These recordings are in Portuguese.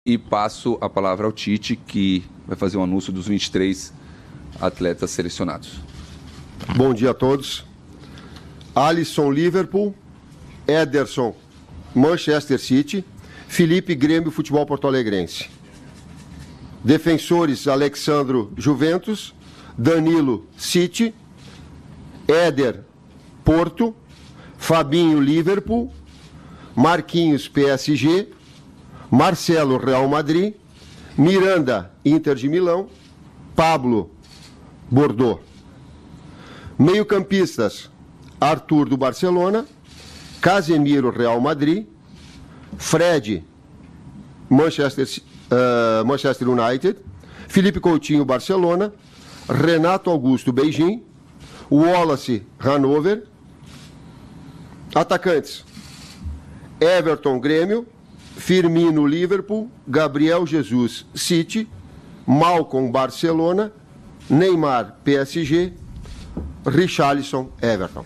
E passo a palavra ao Tite, que vai fazer um anúncio dos 23 atletas selecionados. Bom dia a todos. Alisson, Liverpool. Ederson, Manchester City. Felipe, Grêmio, Futebol Porto-Alegrense. Defensores, Alexandro, Juventus. Danilo, City. Éder, Porto. Fabinho, Liverpool. Marquinhos, PSG. Marcelo, Real Madrid. Miranda, Inter de Milão. Pablo, Bordeaux. Meio-campistas, Arthur, do Barcelona. Casemiro, Real Madrid. Fred, Manchester United. Felipe Coutinho, Barcelona. Renato Augusto, Beijing. Wallace, Hannover. Atacantes, Everton, Grêmio. Firmino, Liverpool. Gabriel Jesus, City. Malcom, Barcelona. Neymar, PSG. Richarlison, Everton.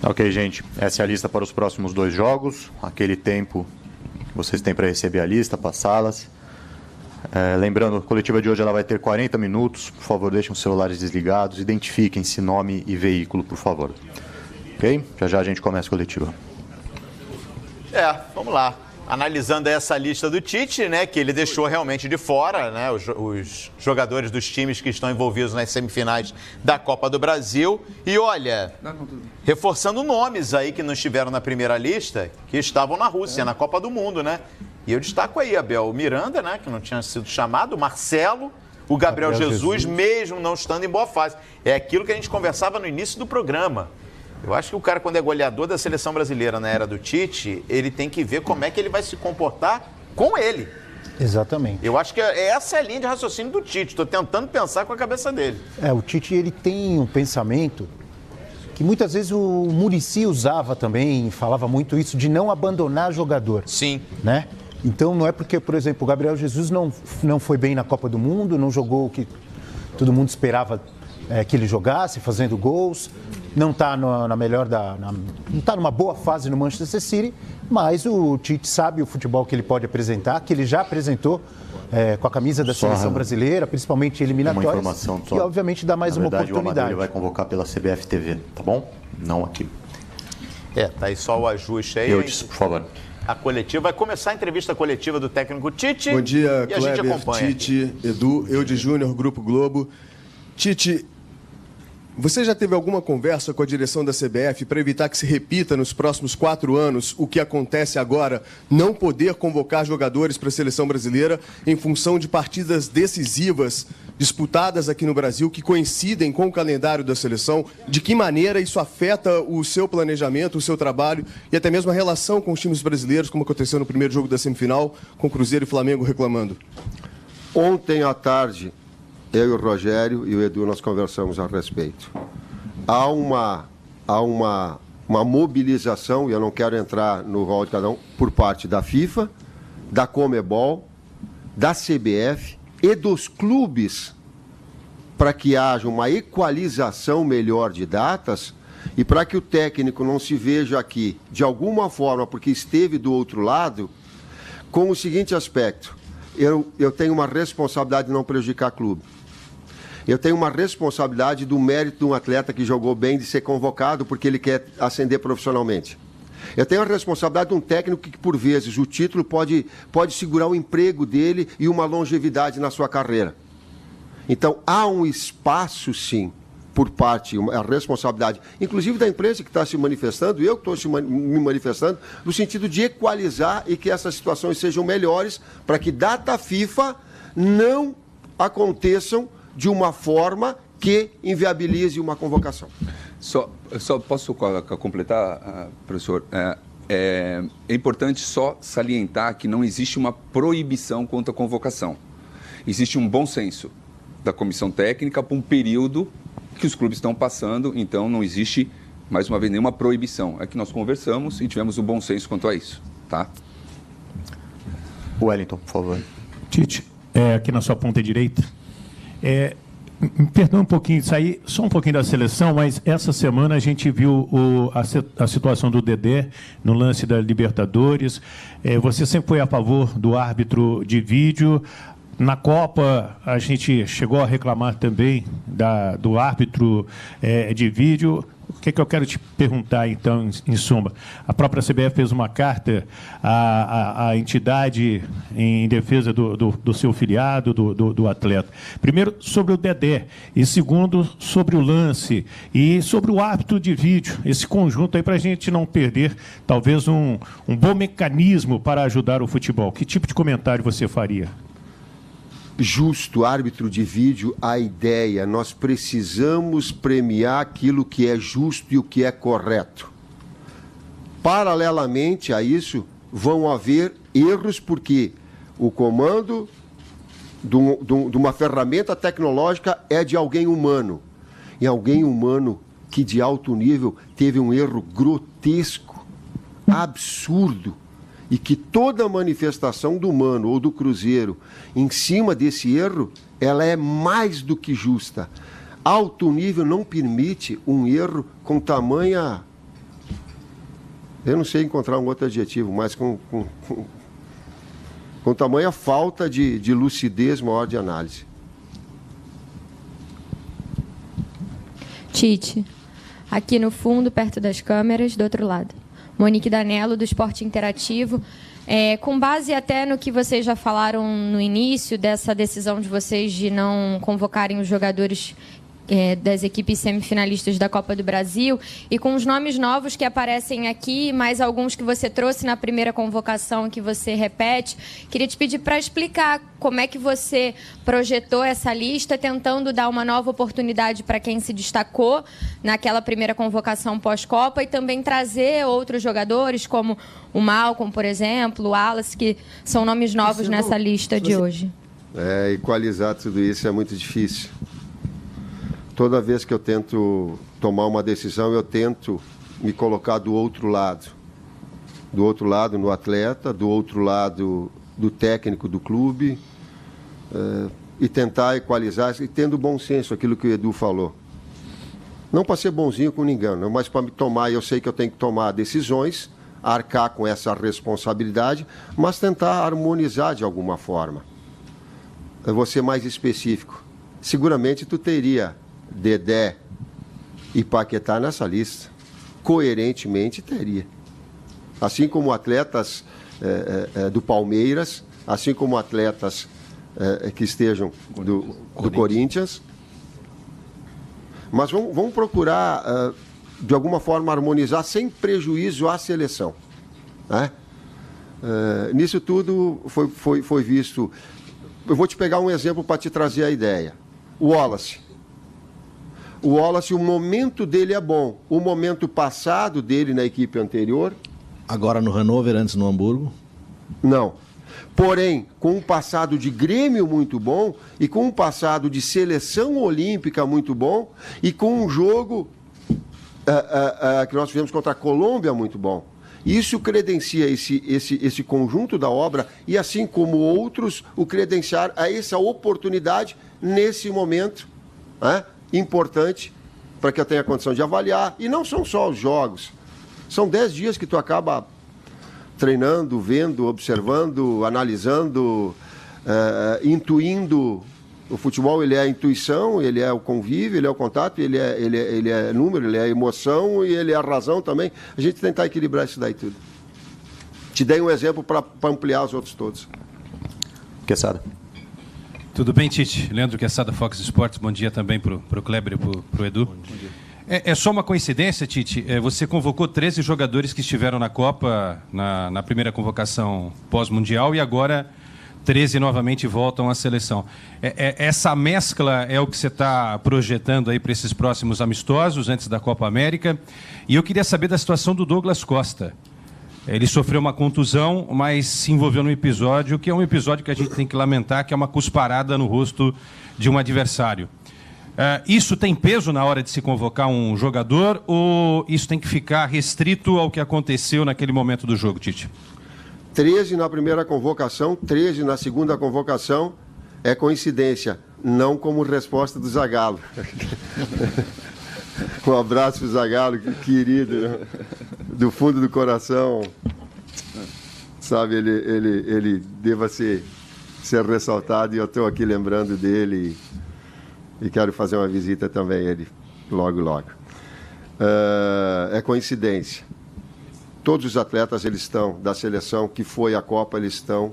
Ok, gente. Essa é a lista para os próximos 2 jogos. Aquele tempo que vocês têm para receber a lista, passá-las. Lembrando, a coletiva de hoje ela vai ter 40 minutos. Por favor, deixem os celulares desligados. Identifiquem-se, nome e veículo, por favor. Ok? Já já a gente começa a coletiva. Vamos lá. Analisando essa lista do Tite, né, que ele deixou realmente de fora, né, os jogadores dos times que estão envolvidos nas semifinais da Copa do Brasil. E olha, reforçando nomes aí que não estiveram na primeira lista, que estavam na Rússia, na Copa do Mundo, né? E eu destaco aí, Abel, o Miranda, né, que não tinha sido chamado, o Marcelo, o Gabriel Jesus, mesmo não estando em boa fase. É aquilo que a gente conversava no início do programa. Eu acho que o cara, quando é goleador da seleção brasileira na era do Tite, ele tem que ver como é que ele vai se comportar com ele. Exatamente. Eu acho que essa é a linha de raciocínio do Tite. Estou tentando pensar com a cabeça dele. O Tite, ele tem um pensamento que muitas vezes o Muricy usava também, falava muito isso, de não abandonar jogador. Sim. Né? Então, não é porque, por exemplo, o Gabriel Jesus não foi bem na Copa do Mundo, não jogou o que todo mundo esperava que ele jogasse, fazendo gols, não está na melhor não está numa boa fase no Manchester City, mas o Tite sabe o futebol que ele pode apresentar, que ele já apresentou com a camisa da seleção brasileira, principalmente eliminatórias, uma informação só. E obviamente dá mais uma oportunidade. Ele vai convocar pela CBF TV, tá bom? Não aqui. Tá aí só o ajuste aí. Por favor. A coletiva, vai começar a entrevista coletiva do técnico Tite. Bom dia, e a gente acompanha. Tite, Edu, Eude Júnior, Grupo Globo. Tite, você já teve alguma conversa com a direção da CBF para evitar que se repita nos próximos 4 anos o que acontece agora, não poder convocar jogadores para a seleção brasileira em função de partidas decisivas disputadas aqui no Brasil que coincidem com o calendário da seleção? De que maneira isso afeta o seu planejamento, o seu trabalho e até mesmo a relação com os times brasileiros, como aconteceu no primeiro jogo da semifinal, com Cruzeiro e Flamengo reclamando? Ontem à tarde, eu e o Rogério e o Edu, nós conversamos a respeito. Há uma mobilização, e eu não quero entrar no rol de cada um, por parte da FIFA, da Conmebol, da CBF e dos clubes, para que haja uma equalização melhor de datas e para que o técnico não se veja aqui, de alguma forma, porque esteve do outro lado, com o seguinte aspecto: eu tenho uma responsabilidade de não prejudicar clube. Eu tenho uma responsabilidade do mérito de um atleta que jogou bem de ser convocado porque ele quer ascender profissionalmente. Eu tenho a responsabilidade de um técnico que, por vezes, o título pode segurar o emprego dele e uma longevidade na sua carreira. Então, há um espaço, sim, por parte, a responsabilidade, inclusive da imprensa que está se manifestando, eu que estou me manifestando, no sentido de equalizar e que essas situações sejam melhores para que data FIFA não aconteçam de uma forma que inviabilize uma convocação. Só posso completar, professor? É importante só salientar que não existe uma proibição quanto à convocação. Existe um bom senso da comissão técnica para um período que os clubes estão passando, então não existe, mais uma vez, nenhuma proibição. É que nós conversamos e tivemos um bom senso quanto a isso, tá? Wellington, por favor. Tite, aqui na sua ponta direita, Me perdoa um pouquinho, sair só um pouquinho da seleção, mas essa semana a gente viu a situação do Dedé no lance da Libertadores. Você sempre foi a favor do árbitro de vídeo. Na Copa, a gente chegou a reclamar também do árbitro de vídeo. O que eu quero te perguntar, então, em suma? A própria CBF fez uma carta à entidade em defesa do seu filiado, do atleta. Primeiro, sobre o Dedé. E segundo, sobre o lance. E sobre o árbitro de vídeo. Esse conjunto aí para a gente não perder, talvez, um bom mecanismo para ajudar o futebol. Que tipo de comentário você faria? Justo, árbitro de vídeo, a ideia, nós precisamos premiar aquilo que é justo e o que é correto. Paralelamente a isso, vão haver erros, porque o comando de uma ferramenta tecnológica é de alguém humano. E alguém humano que de alto nível teve um erro grotesco, absurdo, e que toda manifestação do Mano ou do Cruzeiro em cima desse erro, ela é mais do que justa. Alto nível não permite um erro com tamanha... Eu não sei encontrar um outro adjetivo, mas com tamanha falta de lucidez maior de análise. Tite, aqui no fundo, perto das câmeras, do outro lado. Monique Danello, do Esporte Interativo. Com base até no que vocês já falaram no início, dessa decisão de vocês de não convocarem os jogadores das equipes semifinalistas da Copa do Brasil, e com os nomes novos que aparecem aqui, mais alguns que você trouxe na primeira convocação que você repete, queria te pedir para explicar como é que você projetou essa lista, tentando dar uma nova oportunidade para quem se destacou naquela primeira convocação pós-Copa e também trazer outros jogadores, como o Malcom, por exemplo, o Wallace, que são nomes novos nessa lista de hoje. Equalizar tudo isso é muito difícil. Toda vez que eu tento tomar uma decisão, eu tento me colocar do outro lado. Do outro lado no atleta, do outro lado do técnico do clube, e tentar equalizar, e tendo bom senso, aquilo que o Edu falou. Não para ser bonzinho com ninguém, não, mas para me tomar, eu sei que eu tenho que tomar decisões, arcar com essa responsabilidade, mas tentar harmonizar de alguma forma. Eu vou ser mais específico. Seguramente tu teria Dedé e Paquetá nessa lista. Coerentemente teria. Assim como atletas do Palmeiras, assim como atletas que estejam do Corinthians. Mas vamos procurar, de alguma forma, harmonizar sem prejuízo à seleção. Né? Nisso tudo foi visto... Eu vou te pegar um exemplo para te trazer a ideia. O Wallace. O Wallace, o momento dele é bom. O momento passado dele na equipe anterior... Agora no Hannover, antes no Hamburgo? Não. Porém, com um passado de Grêmio muito bom e com um passado de seleção olímpica muito bom e com um jogo que nós fizemos contra a Colômbia muito bom. Isso credencia esse conjunto da obra e, assim como outros, o credenciar a essa oportunidade nesse momento, né, importante para que eu tenha condição de avaliar. E não são só os jogos. São 10 dias que tu acaba treinando, vendo, observando, analisando, intuindo. O futebol, ele é a intuição, ele é o convívio, ele é o contato, ele é número, ele é a emoção e ele é a razão também. A gente tentar equilibrar isso daí tudo. Te dei um exemplo para ampliar os outros todos. Quesada. Tudo bem, Tite? Leandro Quesada, Fox Sports. Bom dia também para o Kleber e para o Edu. Bom dia. É só uma coincidência, Tite? Você convocou 13 jogadores que estiveram na Copa, na primeira convocação pós-mundial, e agora 13 novamente voltam à seleção. Essa mescla é o que você está projetando aí para esses próximos amistosos, antes da Copa América. E eu queria saber da situação do Douglas Costa. Ele sofreu uma contusão, mas se envolveu num episódio que é um episódio que a gente tem que lamentar, que é uma cusparada no rosto de um adversário. Isso tem peso na hora de se convocar um jogador ou isso tem que ficar restrito ao que aconteceu naquele momento do jogo, Tite? 13 na primeira convocação, 13 na segunda convocação, é coincidência. não como resposta do Zagallo. Um abraço para o Zagallo, querido, né? Do fundo do coração. Sabe, ele deva ser ressaltado, e eu estou aqui lembrando dele e quero fazer uma visita também a ele logo. É coincidência. Todos os atletas da seleção que foi à Copa, eles estão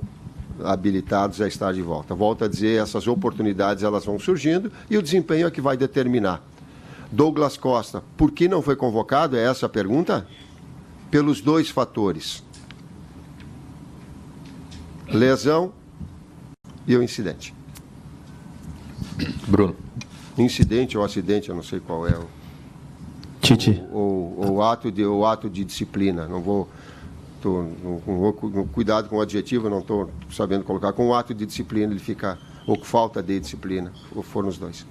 habilitados a estar de volta. Volto a dizer, essas oportunidades elas vão surgindo e o desempenho é que vai determinar. Douglas Costa, por que não foi convocado? É essa a pergunta? Pelos 2 fatores. Lesão e o incidente. Bruno. Incidente ou acidente, eu não sei qual é Tite. o ato de disciplina. Não vou cuidado com o adjetivo, não estou sabendo colocar. Com o ato de disciplina ele fica, ou com falta de disciplina, ou foram os 2.